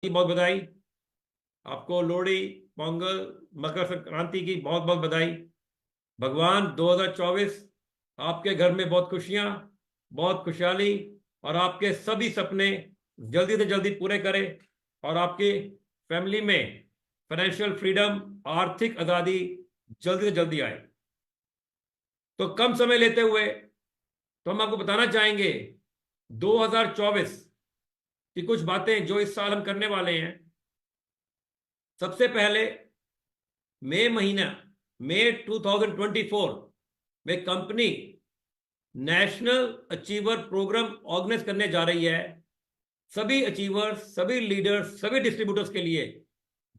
की बहुत बधाई। आपको लोहड़ी, पोंगल, मकर संक्रांति की बहुत बहुत बधाई। भगवान 2024 आपके घर में बहुत खुशियां, बहुत खुशहाली और आपके सभी सपने जल्दी से जल्दी पूरे करे और आपकी फैमिली में फाइनेंशियल फ्रीडम, आर्थिक आजादी जल्दी से जल्दी आए। तो कम समय लेते हुए तो हम आपको बताना चाहेंगे 2024 की कुछ बातें जो इस साल हम करने वाले हैं। सबसे पहले मई महीना, मई 2024 में company national achiever programme organise करने जा रही है सभी अचीवर्स, सभी लीडर्स, सभी डिस्ट्रीब्यूटर्स के लिए,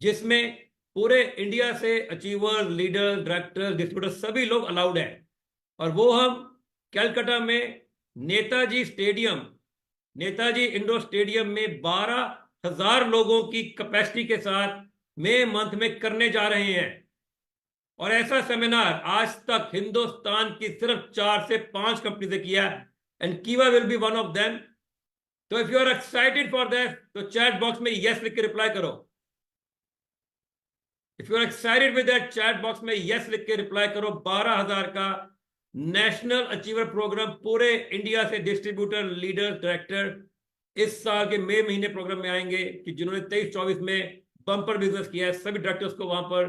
जिसमें पूरे इंडिया से अचीवर्स, लीडर्स, डायरेक्टर्स, डिस्ट्रीब्यूटर्स सभी लोग अलाउड हैं। और वो हम कैलकाटा में Netaji stadium, Netaji indoor stadium में 12,000 लोगों की कैपेसिटी के साथ मई मंथ में करने जा रहे हैं। और ऐसा सेमिनार आज तक हिंदुस्तान की सिर्फ 4 से 5 कंपनी से किया है, एंड कीवा will be one of them. तो if you are excited for that तो चैट बॉक्स में यस लिख के रिप्लाई करो। If you are excited with that, chat box में यस लिख के रिप्लाई करो। 12,000 का नेशनल अचीवर प्रोग्राम पूरे इंडिया से डिस्ट्रीब्यूटर, लीडर, डायरेक्टर इस साल के मई महीने प्रोग्राम में आएंगे कि जिन्होंने 23-24 में बम्पर बिजनेस किया है, सभी डायरेक्टर्स को वहां पर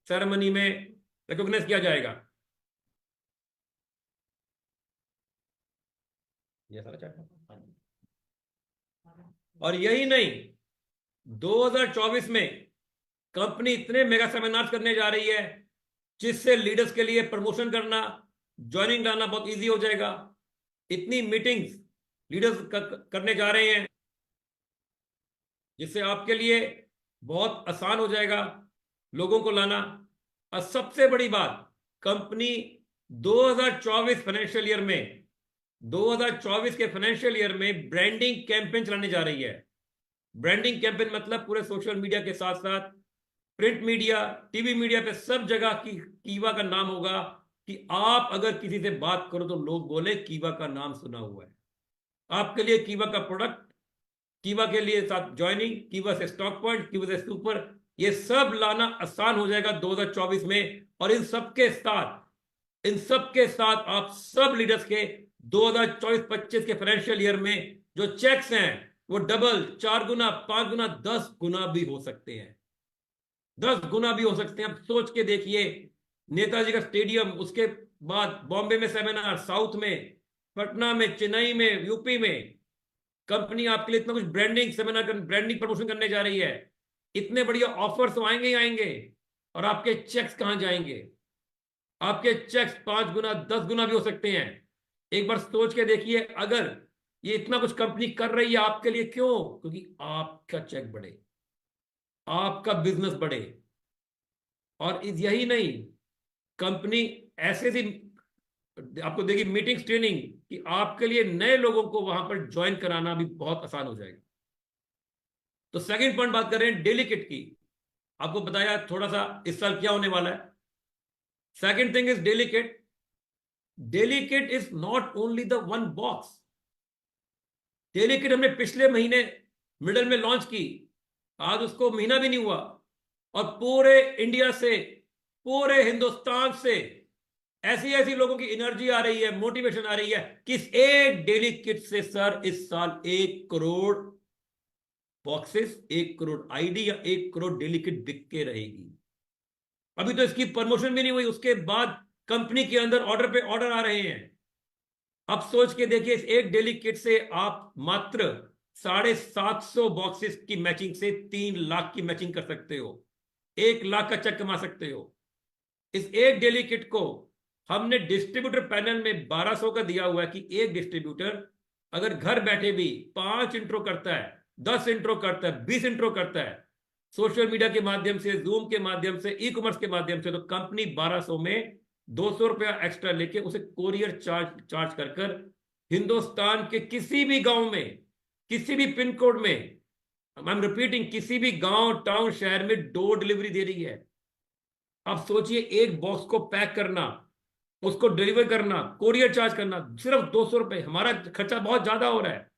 सेरेमनी में रिकॉग्नाइज किया जाएगा। ये सारा चैट। और यही नहीं, 2024 में कंपनी इतने मेगा सेमिनार्स करने जा रही है जिससे लीडर्स के लिए प्रमोशन करना, ज्वाइनिंग लाना बहुत इजी हो जाएगा। इतनी मीटिंग्स लीडर्स करने जा रहे हैं जिससे आपके लिए बहुत आसान हो जाएगा लोगों को लाना। और सबसे बड़ी बात, कंपनी 2024 फाइनेंशियल ईयर में, 2024 के फाइनेंशियल ईयर में ब्रांडिंग कैंपेन चलाने जा रही है। ब्रांडिंग कैंपेन मतलब पूरे सोशल मीडिया के साथ साथ प्रिंट मीडिया, टीवी मीडिया पे सब जगह की कीवा का नाम होगा कि आप अगर किसी से बात करो तो लोग बोले कीवा का नाम सुना हुआ है। आपके लिए कीवा का प्रोडक्ट, कीवा के लिए साथ ज्वाइनिंग, कीवा से स्टॉक पॉइंट, कीवा से सुपर, ये सब लाना आसान हो जाएगा 2024 में। और इन सब के साथ आप सब लीडर्स के 2024-25 के फाइनेंशियल ईयर में जो चेक्स हैं वो डबल, 4 गुना, 5 गुना, 10 गुना भी हो सकते हैं। 10 गुना भी हो सकते हैं। अब सोच के देखिए, नेताजी का स्टेडियम, उसके बाद बॉम्बे में सेमिनार, साउथ में, पटना में, चेन्नई में, यूपी में कंपनी आपके लिए इतना कुछ ब्रांडिंग सेमिनार, ब्रांडिंग प्रमोशन करने जा रही है। इतने बढ़िया ऑफर्स तो आएंगे ही आएंगे। और आपके चेक्स कहां जाएंगे? आपके चेक्स 5 गुना, 10 गुना भी हो सकते हैं। एक बार सोच के देखिए, अगर ये इतना कुछ कंपनी कर रही है आपके लिए, क्यों? क्योंकि आपका चेक बढ़े, आपका बिजनेस बढ़े। और यही नहीं, कंपनी ऐसे सी आपको देगी मीटिंग्स, ट्रेनिंग, कि आपके लिए नए लोगों को वहां पर ज्वाइन कराना भी बहुत आसान हो जाएगा। तो सेकंड पॉइंट बात कर रहे हैं डेली किट की। आपको बताया थोड़ा सा इस साल क्या होने वाला है। Second thing is daily kit. Daily kit is not only the one box. Daily kit हमने पिछले महीने मिडल में लॉन्च की, आज उसको महीना भी नहीं हुआ, और पूरे इंडिया से, पूरे हिंदुस्तान से ऐसी ऐसी लोगों की एनर्जी आ रही है, मोटिवेशन आ रही है कि इस एक डेली किट से सर इस साल 1 करोड़ बॉक्सेस, 1 करोड़ आईडी या 1 करोड़ डेली किट बिक के रहेगी। अभी तो इसकी प्रमोशन भी नहीं हुई, उसके बाद कंपनी के अंदर ऑर्डर पे ऑर्डर आ रहे हैं। अब सोच के देखिए, इस एक डेली किट से आप मात्र 750 बॉक्सेस की मैचिंग से 3 लाख की मैचिंग कर सकते हो, 1 लाख का चेक कमा सकते हो। इस एक डेली किट को हमने डिस्ट्रीब्यूटर पैनल में 1200 का दिया हुआ है कि एक डिस्ट्रीब्यूटर अगर घर बैठे भी 5 इंट्रो करता है, 10 इंट्रो करता है, 20 इंट्रो करता है, सोशल मीडिया के माध्यम से, जूम के माध्यम से, ई कॉमर्स के माध्यम से, तो कंपनी 1200 में 200 रुपया एक्स्ट्रा लेके उसे कोरियर चार्ज कर कर हिंदुस्तान के किसी भी गांव में, किसी भी पिन कोड में, आई एम रिपीटिंग, किसी भी गांव, टाउन, शहर में डोर डिलीवरी दे रही है। अब सोचिए, एक बॉक्स को पैक करना, उसको डिलीवर करना, कोरियर चार्ज करना, सिर्फ 200 रुपए। हमारा खर्चा बहुत ज्यादा हो रहा है,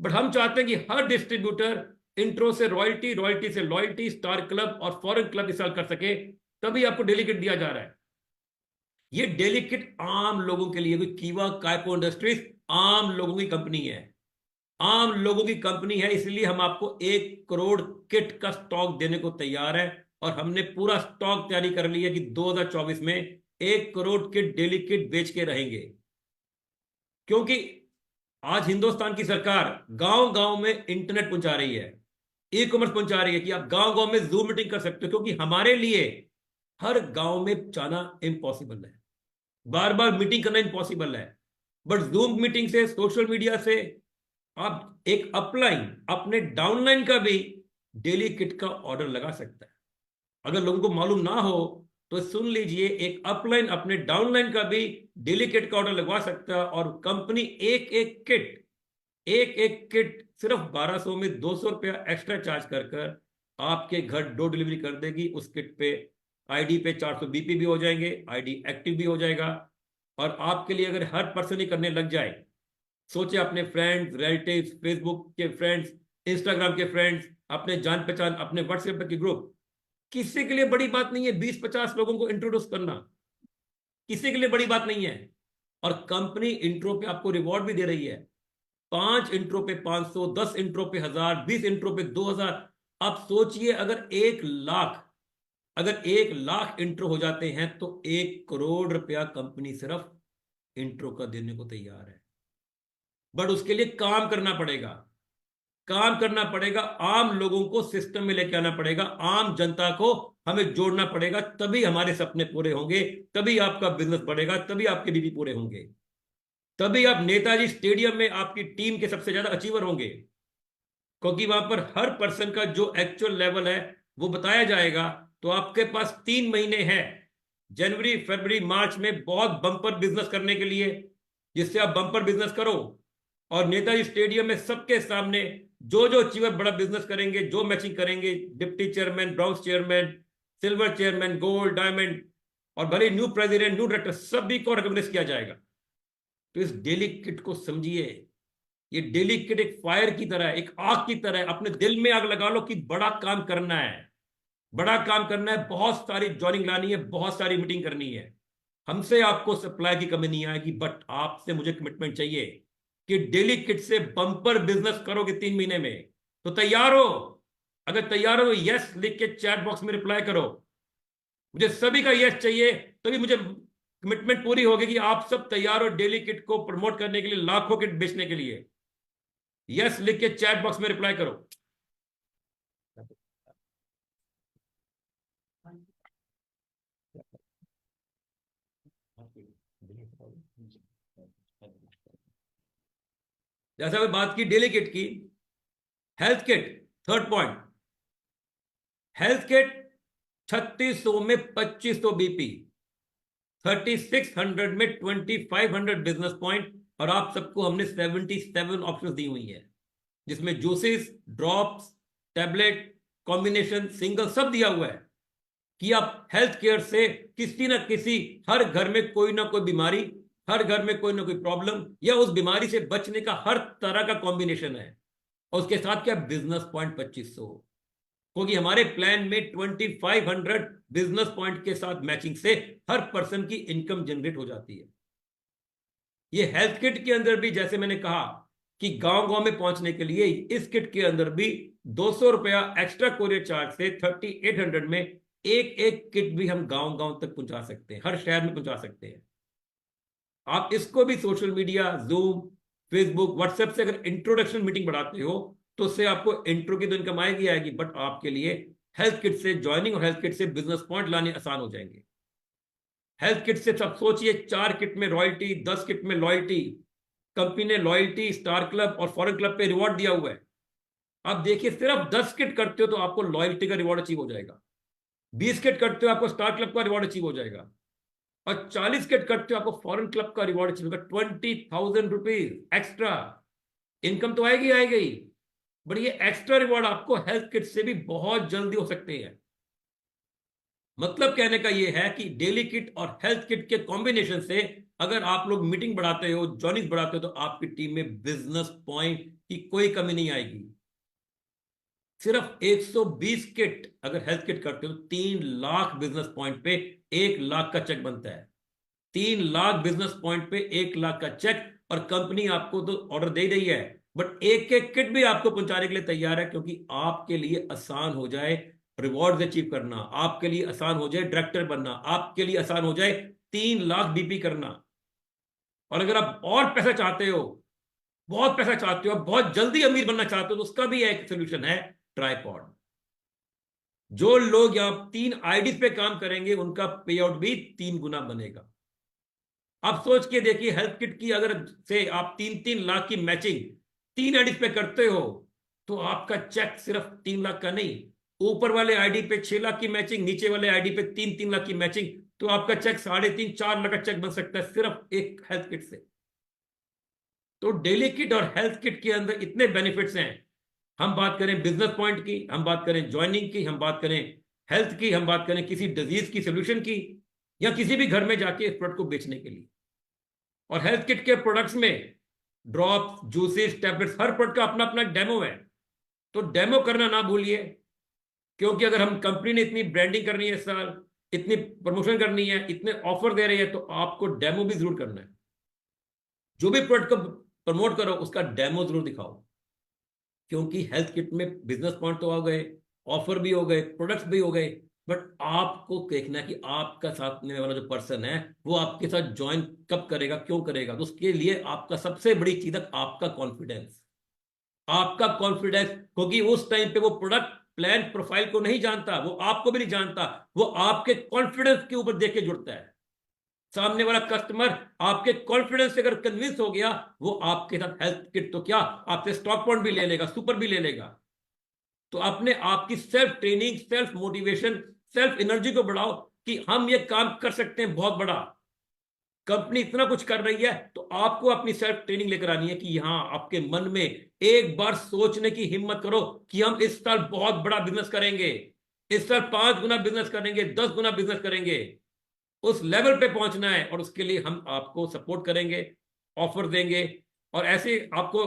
बट हम चाहते हैं कि हर डिस्ट्रीब्यूटर इंट्रो से रॉयल्टी, रॉयल्टी से लॉयल्टी, स्टार क्लब और फॉरेन क्लब इंस्टॉल कर सके, तभी आपको डेली किट दिया जा रहा है। ये डेली किट आम लोगों के लिए, कीवा काइपो इंडस्ट्रीज आम लोगों की कंपनी है, आम लोगों की कंपनी है, इसलिए हम आपको 1 करोड़ किट का स्टॉक देने को तैयार है। और हमने पूरा स्टॉक तैयारी कर लिया कि 2024 में 1 करोड़ किट, डेली किट बेच के रहेंगे। क्योंकि आज हिंदुस्तान की सरकार गांव गांव में इंटरनेट पहुंचा रही है, ई कॉमर्स पहुंचा रही है कि आप गांव गांव में जूम मीटिंग कर सकते हो, क्योंकि हमारे लिए हर गांव में जाना इम्पॉसिबल है, बार बार मीटिंग करना इम्पॉसिबल है। बट जूम मीटिंग से, सोशल मीडिया से आप एक अपलाइन अपने डाउनलाइन का भी डेली किट का ऑर्डर लगा सकता है। अगर लोगों को मालूम ना हो तो सुन लीजिए, एक अपलाइन अपने डाउनलाइन का भी डेली किट का ऑर्डर लगवा सकता है, और कंपनी एक एक किट सिर्फ 1200 में 200 रुपया एक्स्ट्रा चार्ज कर कर आपके घर डोर डिलीवरी कर देगी। उस किट पे आईडी पे 400 बीपी भी हो जाएंगे, आईडी एक्टिव भी हो जाएगा। और आपके लिए अगर हर पर्सन ही करने लग जाए, सोचे अपने फ्रेंड्स, रिलेटिव्स, फेसबुक के फ्रेंड्स, इंस्टाग्राम के फ्रेंड्स, अपने जान पहचान, अपने व्हाट्सएप के ग्रुप, किसी के लिए बड़ी बात नहीं है 20-50 लोगों को इंट्रोड्यूस करना, किसी के लिए बड़ी बात नहीं है। और कंपनी इंट्रो पे आपको रिवॉर्ड भी दे रही है, 5 इंट्रो पे 500, 10 इंट्रो पे 1000, 20 इंट्रो पे 2000। आप सोचिए, अगर 1 लाख इंट्रो हो जाते हैं तो 1 करोड़ रुपया कंपनी सिर्फ इंट्रो का देने को तैयार है। बट उसके लिए काम करना पड़ेगा, काम करना पड़ेगा, आम लोगों को सिस्टम में लेके आना पड़ेगा, आम जनता को हमें जोड़ना पड़ेगा, तभी हमारे सपने पूरे होंगे, तभी आपका बिजनेस बढ़ेगा, तभी आपके बीवी पूरे होंगे, तभी आप नेताजी स्टेडियम में आपकी टीम के सबसे ज्यादा अचीवर होंगे। क्योंकि वहां पर हर पर्सन का जो एक्चुअल लेवल है वो बताया जाएगा। तो आपके पास 3 महीने हैं, जनवरी, फरवरी, मार्च में बहुत बंपर बिजनेस करने के लिए, जिससे आप बंपर बिजनेस करो और नेताजी स्टेडियम में सबके सामने जो जो अचीवर बड़ा बिजनेस करेंगे, जो मैचिंग करेंगे, deputy chairman, bronze chairman, silver chairman, gold, diamond, और भले न्यू प्रेसिडेंट, न्यू डायरेक्टर, सभी को रिकॉग्नाइज किया जाएगा। तो इस डेली किट को समझिए, ये डेली किट एक फायर की तरह है, एक आग की तरह है। अपने दिल में आग लगा लो कि बड़ा काम करना है, बड़ा काम करना है, बहुत सारी ज्वाइनिंग लानी है, बहुत सारी मीटिंग करनी है। हमसे आपको सप्लाई की कमी नहीं आएगी, बट आपसे मुझे कमिटमेंट चाहिए कि डेली किट से बंपर बिजनेस करोगे 3 महीने में। तो तैयार हो? अगर तैयार हो, यस लिख के चैट बॉक्स में रिप्लाई करो। मुझे सभी का यस चाहिए, तभी मुझे कमिटमेंट पूरी होगी कि आप सब तैयार हो डेली किट को प्रमोट करने के लिए, लाखों किट बेचने के लिए। यस लिख के चैट बॉक्स में रिप्लाई करो। जैसा मैं बात की डेली किट की, health kit, third point, health kit 3600 में 2500 बीपी, 3600 में 2500 बिजनेस पॉइंट, और आप सबको हमने 77 ऑप्शन दी हुई है, जिसमें juices, drops, tablet, combination, single, सब दिया हुआ है कि आप हेल्थ केयर से किसी ना किसी, हर घर में कोई ना कोई बीमारी, हर घर में कोई ना कोई प्रॉब्लम, या उस बीमारी से बचने का हर तरह का कॉम्बिनेशन है। और उसके साथ क्या, बिजनेस पॉइंट 2500, क्योंकि हमारे प्लान में 2500 बिजनेस पॉइंट के साथ मैचिंग से हर पर्सन की इनकम जनरेट हो जाती है। ये हेल्थ किट के अंदर भी, जैसे मैंने कहा कि गांव गांव में पहुंचने के लिए, इस किट के अंदर भी 200 रुपया एक्स्ट्रा कोरियर चार्ज से 3800 में एक एक किट भी हम गांव गांव तक पहुंचा सकते हैं, हर शहर में पहुंचा सकते हैं। आप इसको भी social media, zoom, Facebook, WhatsApp से अगर इंट्रोडक्शन मीटिंग बढ़ाते हो तो उससे आपको इंट्रो की तो इनकम आएगी आएगी, बट आपके लिए हेल्थ किट से ज्वाइनिंग और हेल्थ किट से बिजनेस पॉइंट लाने आसान हो जाएंगे। हेल्थ किट से सब सोचिए, 4 किट में रॉयल्टी, 10 किट में लॉयल्टी, कंपनी ने लॉयल्टी, स्टार क्लब और फॉरेन क्लब पे रिवॉर्ड दिया हुआ है। आप देखिए, सिर्फ 10 किट करते हो तो आपको लॉयल्टी का रिवॉर्ड अचीव हो जाएगा, 20 किट करते हो आपको स्टार क्लब का रिवॉर्ड अचीव हो जाएगा, और 40 किट करते हो आपको फॉरेन क्लब का रिवॉर्ड अचीव होगा। 20,000 रुपीज एक्स्ट्रा इनकम तो आएगी आएगी, बट ये एक्स्ट्रा रिवॉर्ड आपको हेल्थ किट से भी बहुत जल्दी हो सकते हैं। मतलब कहने का ये है कि डेली किट और हेल्थ किट के कॉम्बिनेशन से अगर आप लोग मीटिंग बढ़ाते हो, जॉइनिंग बढ़ाते हो, तो आपकी टीम में बिजनेस पॉइंट की कोई कमी नहीं आएगी। सिर्फ 120 किट अगर हेल्थ किट करते हो तो 3 लाख बिजनेस पॉइंट पे 1 लाख का चेक बनता है। 3 लाख बिजनेस पॉइंट पे 1 लाख का चेक। और कंपनी आपको तो ऑर्डर दे रही है, बट एक एक किट भी आपको पहुंचाने के लिए तैयार है, क्योंकि आपके लिए आसान हो जाए रिवॉर्ड अचीव करना, आपके लिए आसान हो जाए डायरेक्टर बनना, आपके लिए आसान हो जाए 3 लाख बीपी करना। और अगर आप और पैसा चाहते हो, बहुत पैसा चाहते हो, बहुत जल्दी अमीर बनना चाहते हो, तो उसका भी एक सोल्यूशन है, ट्राइपॉड। जो लोग यहां 3 आईडीज पे काम करेंगे उनका पे आउट भी 3 गुना बनेगा। आप सोच के देखिए, हेल्थ किट की अगर से आप 3-3 लाख की मैचिंग 3 आईडी पे करते हो, तो आपका चेक सिर्फ 3 लाख का नहीं, ऊपर वाले आईडी पे 6 लाख की मैचिंग, नीचे वाले आईडी पे 3-3 लाख की मैचिंग, तो आपका चेक 3.5-4 लाख का चेक बन सकता है सिर्फ एक हेल्थ किट से। तो डेली किट और हेल्थ किट के अंदर इतने बेनिफिट्स हैं। हम बात करें बिजनेस पॉइंट की, हम बात करें ज्वाइनिंग की, हम बात करें हेल्थ की, हम बात करें किसी डिजीज की सोल्यूशन की, या किसी भी घर में जाके इस प्रोडक्ट को बेचने के लिए। और हेल्थ किट के प्रोडक्ट्स में ड्रॉप, जूसेस, टैबलेट्स, हर प्रोडक्ट का अपना अपना डेमो है। तो डेमो करना ना भूलिए, क्योंकि अगर हम कंपनी ने इतनी ब्रांडिंग करनी है इस साल, इतनी प्रमोशन करनी है, इतने ऑफर दे रही है, तो आपको डेमो भी जरूर करना है। जो भी प्रोडक्ट को प्रमोट करो उसका डेमो जरूर दिखाओ, क्योंकि हेल्थ किट में बिजनेस पॉइंट तो आ गए, ऑफर भी हो गए, प्रोडक्ट्स भी हो गए, बट आपको देखना है कि आपका साथ में वाला जो पर्सन है वो आपके साथ ज्वाइन कब करेगा, क्यों करेगा। तो उसके लिए आपका सबसे बड़ी चीज है आपका कॉन्फिडेंस। आपका कॉन्फिडेंस, क्योंकि उस टाइम पे वो प्रोडक्ट प्लान प्रोफाइल को नहीं जानता, वो आपको भी नहीं जानता, वो आपके कॉन्फिडेंस के ऊपर देख के जुड़ता है। सामने वाला कस्टमर आपके कॉन्फिडेंस से अगर कन्विंस हो गया, वो आपके साथ हेल्थ किट तो क्या, आपसे स्टॉक पॉइंट भी ले लेगा, सुपर भी ले लेगा। तो अपने आपकी self training, self motivation, self energy को बढ़ाओ कि हम ये काम कर सकते हैं बहुत बड़ा। कंपनी इतना कुछ कर रही है, तो आपको अपनी सेल्फ ट्रेनिंग लेकर आनी है कि हाँ, आपके मन में एक बार सोचने की हिम्मत करो कि हम इस साल बहुत बड़ा बिजनेस करेंगे, इस साल 5 गुना बिजनेस करेंगे, 10 गुना बिजनेस करेंगे। उस लेवल पे पहुंचना है, और उसके लिए हम आपको सपोर्ट करेंगे, ऑफर देंगे, और ऐसे आपको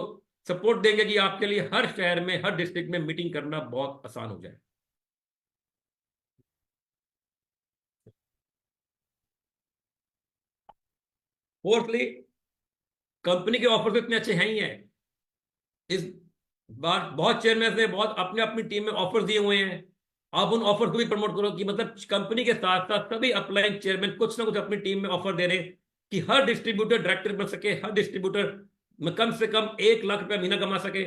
सपोर्ट देंगे कि आपके लिए हर शहर में, हर डिस्ट्रिक्ट में मीटिंग करना बहुत आसान हो जाए। फोर्थली, कंपनी के ऑफर तो इतने अच्छे हैं ही हैं। इस बार बहुत चेयरमैन ने बहुत अपने अपनी टीम में ऑफर दिए हुए हैं। आप उन ऑफर को भी प्रमोट करो कि मतलब कंपनी के साथ साथ सभी अपलाइन चेयरमैन कुछ ना कुछ अपनी टीम में ऑफर दे रहे हैं कि हर डिस्ट्रीब्यूटर डायरेक्टर बन सके, हर डिस्ट्रीब्यूटर में कम से कम 1 लाख रुपया महीना कमा सके।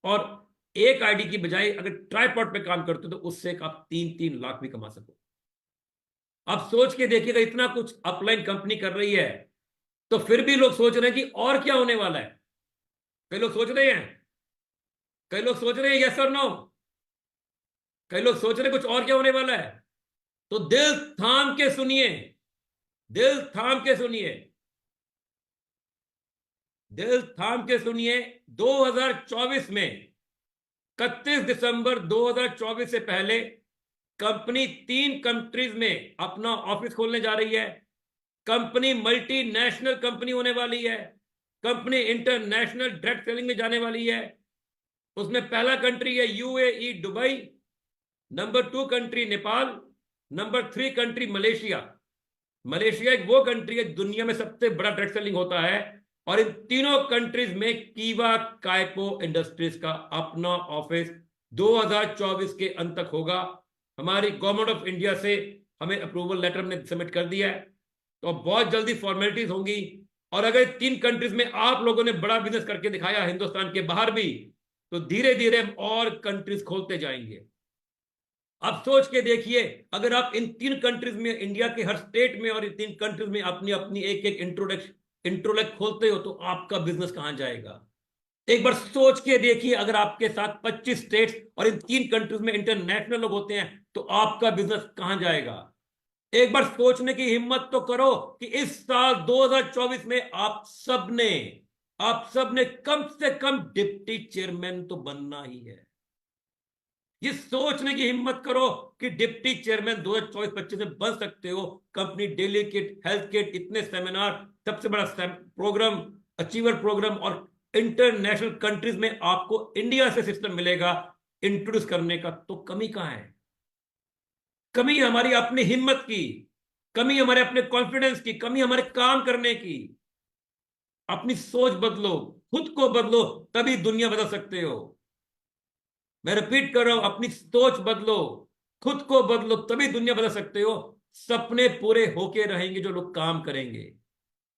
और एक आईडी की बजाय अगर ट्राईपॉड पे काम करते हो तो उससे आप 3-3 लाख भी कमा सको। आप सोच के देखिएगा, इतना कुछ अपलाइन कंपनी कर रही है, तो फिर भी लोग सोच रहे हैं कि और क्या होने वाला है। कई लोग सोच रहे हैं, कई लोग सोच रहे हैं यस और नो, कई लोग सोच रहे हैं कुछ और क्या होने वाला है। तो दिल थाम के सुनिए, दिल थाम के सुनिए, दिल थाम के सुनिए। 2024 में 31 दिसंबर 2024 से पहले कंपनी 3 कंट्रीज में अपना ऑफिस खोलने जा रही है। कंपनी मल्टीनेशनल कंपनी होने वाली है। कंपनी इंटरनेशनल डायरेक्ट सेलिंग में जाने वाली है। उसमें पहला कंट्री है UAE Dubai, number 2 country Nepal, number 3 country Malaysia. Malaysia एक वो कंट्री है दुनिया में सबसे बड़ा डायरेक्ट सेलिंग होता है। और इन तीनों कंट्रीज में कीवा काइपो इंडस्ट्रीज का अपना ऑफिस 2024 के अंत तक होगा। हमारी गवर्नमेंट ऑफ इंडिया से हमें अप्रूवल लेटर हमने सबमिट कर दिया है, तो बहुत जल्दी फॉर्मेलिटीज होंगी। और अगर 3 कंट्रीज में आप लोगों ने बड़ा बिजनेस करके दिखाया हिंदुस्तान के बाहर भी, तो धीरे धीरे हम और कंट्रीज खोलते जाएंगे। अब सोच के देखिए, अगर आप इन 3 कंट्रीज में, इंडिया के हर स्टेट में और इन 3 कंट्रीज में अपनी अपनी एक एक इंट्रोलेक्ट खोलते हो, तो आपका बिजनेस कहां जाएगा। एक बार सोच के देखिए, अगर आपके साथ 25 स्टेट्स और इन 3 कंट्रीज में इंटरनेशनल लोग होते हैं, तो आपका बिजनेस कहां जाएगा। एक बार सोचने की हिम्मत तो करो कि इस साल 2024 में आप सबने कम से कम डिप्टी चेयरमैन तो बनना ही है। ये सोचने की हिम्मत करो कि डिप्टी चेयरमैन 2024-25 में बन सकते हो। Company daily kit, health kit, इतने सेमिनार, सबसे बड़ा प्रोग्राम, अचीवर प्रोग्राम, और इंटरनेशनल कंट्रीज में आपको इंडिया से सिस्टम मिलेगा। इंट्रोड्यूस करने का, तो कमी कहां है? कमी हमारी अपनी हिम्मत की, कमी हमारे अपने कॉन्फिडेंस की, कमी हमारे काम करने की। अपनी सोच बदलो, खुद को बदलो, तभी दुनिया बदल सकते हो। मैं रिपीट कर रहा हूं, अपनी सोच बदलो, खुद को बदलो, तभी दुनिया बदल सकते हो। सपने पूरे होके रहेंगे जो लोग काम करेंगे।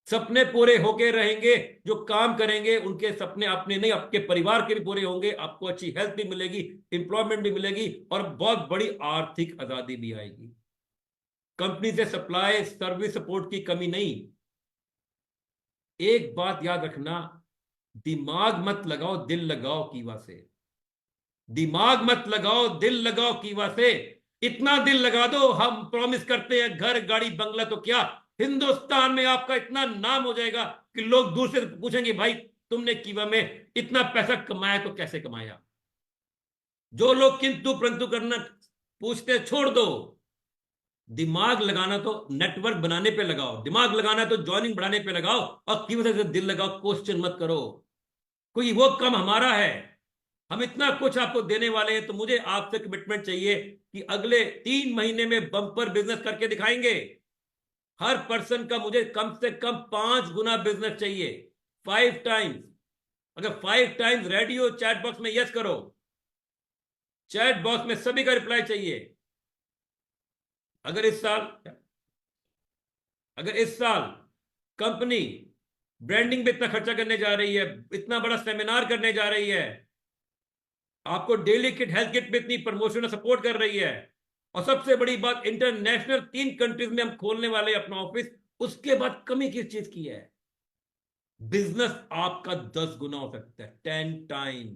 सपने पूरे होके रहेंगे जो काम करेंगे। उनके सपने अपने नहीं, आपके परिवार के भी पूरे होंगे। आपको अच्छी हेल्थ भी मिलेगी, इंप्लॉयमेंट भी मिलेगी, और बहुत बड़ी आर्थिक आजादी भी आएगी। कंपनी से सप्लाई सर्विस सपोर्ट की कमी नहीं। एक बात याद रखना, दिमाग मत लगाओ, दिल लगाओ कीवा से। दिमाग मत लगाओ, दिल लगाओ कीवा से। इतना दिल लगा दो, हम प्रॉमिस करते हैं, घर गाड़ी बंगला तो क्या, हिंदुस्तान में आपका इतना नाम हो जाएगा कि लोग दूर से पूछेंगे, भाई तुमने कीवा में इतना पैसा कमाया तो कैसे कमाया? जो लोग किंतु परंतु करना पूछते छोड़ दो। दिमाग लगाना तो नेटवर्क बनाने पे लगाओ, दिमाग लगाना तो ज्वाइनिंग बढ़ाने पे लगाओ, और कीवा से दिल लगाओ, क्वेश्चन मत करो। कोई वो कम हमारा है? हम इतना कुछ आपको देने वाले हैं, तो मुझे आपसे कमिटमेंट चाहिए कि अगले 3 महीने में बम्पर बिजनेस करके दिखाएंगे। हर पर्सन का मुझे कम से कम 5 गुना बिजनेस चाहिए, 5 टाइम्स। अगर 5 टाइम्स रेडी हो, चैट बॉक्स में यस करो। चैट बॉक्स में सभी का रिप्लाई चाहिए। अगर इस साल अगर इस साल कंपनी ब्रांडिंग पे इतना खर्चा करने जा रही है, इतना बड़ा सेमिनार करने जा रही है, आपको डेली किट हेल्थ किट पे इतनी प्रमोशन सपोर्ट कर रही है, और सबसे बड़ी बात इंटरनेशनल 3 कंट्रीज में हम खोलने वाले अपना ऑफिस, उसके बाद कमी किस चीज की है? बिजनेस आपका 10 गुना हो सकता है, 10 टाइम्स।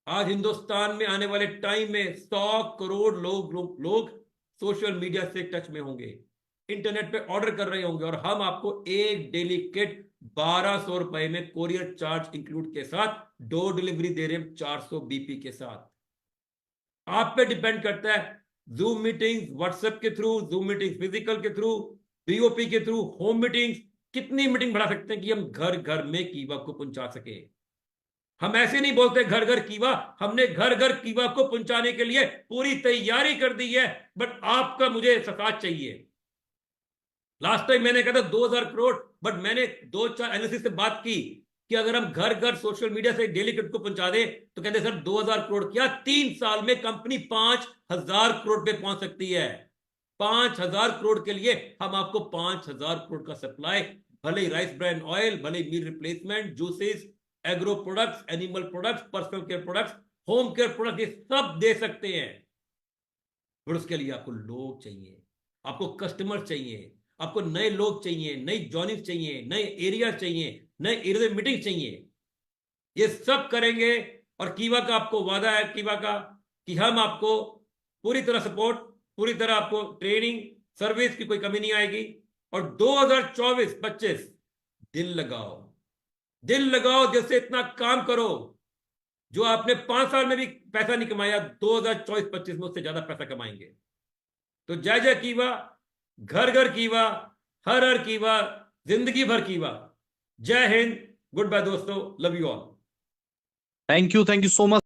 आज हिंदुस्तान में आने वाले टाइम में 100 करोड़ लोग सोशल मीडिया से टच में होंगे, इंटरनेट पे ऑर्डर कर रहे होंगे, और हम आपको एक डेली किट 1200 रुपए में कोरियर चार्ज इंक्लूड के साथ डोर डिलीवरी दे रहे हैं, 400 बीपी के साथ। आप पे डिपेंड करता है, जूम मीटिंग्स व्हाट्सएप के थ्रू, जूम मीटिंग फिजिकल के थ्रू, बीओपी के थ्रू, होम मीटिंग्स, कितनी मीटिंग बढ़ा सकते हैं कि हम घर घर में कीवा को पहुंचा सके। हम ऐसे नहीं बोलते घर घर कीवा, हमने घर घर कीवा को पहुंचाने के लिए पूरी तैयारी कर दी है। बट आपका मुझे साथ चाहिए। लास्ट टाइम मैंने कहा था 2000 करोड़, बट मैंने 2-4 एनालिसिस से बात की कि अगर हम घर घर सोशल मीडिया से डेली किट को पहुंचा दें, तो कहते सर 2000 करोड़ क्या, 3 साल में कंपनी 5000 करोड़ पे पहुंच सकती है। 5000 करोड़ के लिए हम आपको 5000 करोड़ का सप्लाई, भले ही राइस ब्रांड ऑयल, भले ही meal replacement, juices, agro products, animal products, personal care products, home care product, ये सब दे सकते हैं। पर उसके लिए आपको लोग चाहिए, आपको कस्टमर चाहिए, आपको नए लोग चाहिए, नई जॉइनिंग चाहिए, नए एरिया चाहिए, नए एरिया मीटिंग चाहिए। ये सब करेंगे, और कीवा का आपको वादा है, कीवा का, कि हम आपको पूरी तरह सपोर्ट, पूरी तरह आपको ट्रेनिंग सर्विस की कोई कमी नहीं आएगी। और 2024-25 दिल लगाओ, दिल लगाओ, जैसे इतना काम करो जो आपने 5 साल में भी पैसा नहीं कमाया, 2024-25 में उससे ज्यादा पैसा कमाएंगे। तो जय जय कीवा, घर घर कीवा, हर हर कीवा, जिंदगी भर कीवा। जय हिंद, गुड बाय दोस्तों, love you all. Thank you so much.